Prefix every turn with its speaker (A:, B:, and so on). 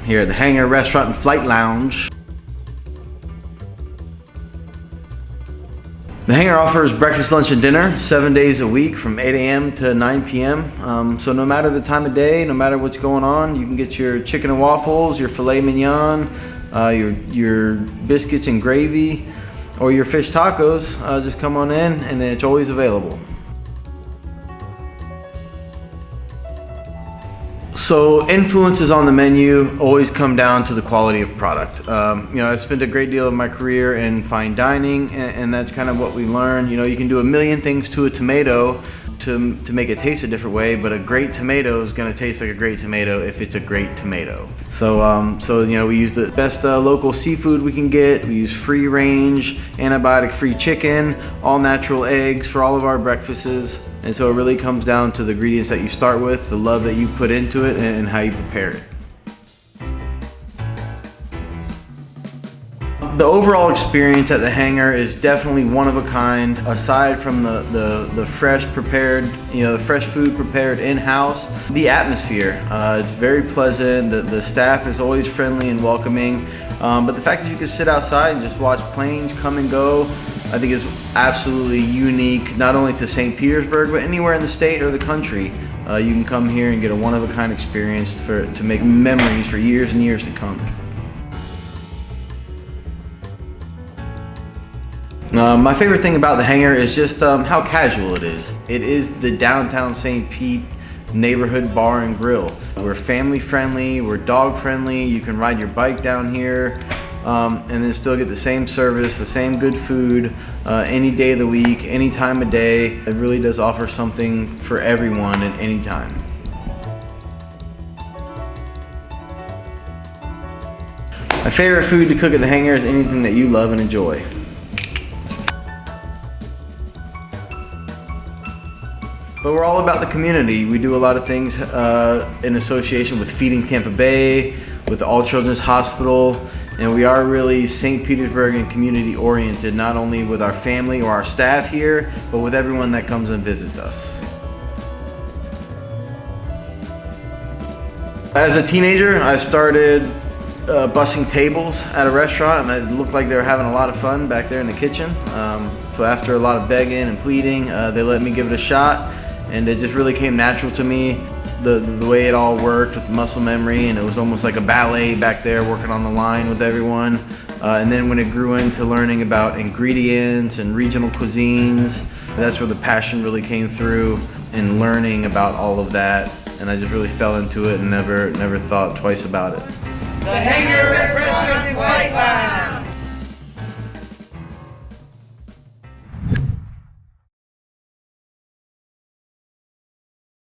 A: here at the Hangar Restaurant and Flight Lounge. The Hangar offers breakfast, lunch, and dinner 7 days a week from 8 a.m. to 9 p.m. So no matter the time of day, no matter what's going on, you can get your chicken and waffles, your filet mignon, your biscuits and gravy, or your fish tacos. Just come on in, and it's always available. So influences on the menu always come down to the quality of product. I spent a great deal of my career in fine dining, and that's kind of what we learned. You can do a million things to a tomato to make it taste a different way, but a great tomato is going to taste like a great tomato if it's a great tomato. So we use the best local seafood we can get. We use free range, antibiotic-free chicken, all natural eggs for all of our breakfasts. And so it really comes down to the ingredients that you start with, the love that you put into it, and how you prepare it. The overall experience at the Hangar is definitely one of a kind. Aside from the fresh prepared, the fresh food prepared in-house, the atmosphere, it's very pleasant. The staff is always friendly and welcoming. But the fact that you can sit outside and just watch planes come and go, I think is absolutely unique, not only to St. Petersburg, but anywhere in the state or the country. You can come here and get a one-of-a-kind experience to make memories for years and years to come. My favorite thing about the Hangar is just how casual it is. It is the downtown St. Pete neighborhood bar and grill. We're family friendly, we're dog friendly. You can ride your bike down here and then still get the same service, the same good food any day of the week, any time of day. It really does offer something for everyone at any time. My favorite food to cook at the Hangar is anything that you love and enjoy. But we're all about the community. We do a lot of things in association with Feeding Tampa Bay, with the All Children's Hospital, and we are really St. Petersburg and community oriented, not only with our family or our staff here, but with everyone that comes and visits us. As a teenager, I started bussing tables at a restaurant, and it looked like they were having a lot of fun back there in the kitchen. So after a lot of begging and pleading, they let me give it a shot. And it just really came natural to me, the way it all worked with muscle memory, and it was almost like a ballet back there working on the line with everyone. And then when it grew into learning about ingredients and regional cuisines, that's where the passion really came through in learning about all of that. And I just really fell into it and never thought twice about it.
B: The Hangar Restaurant.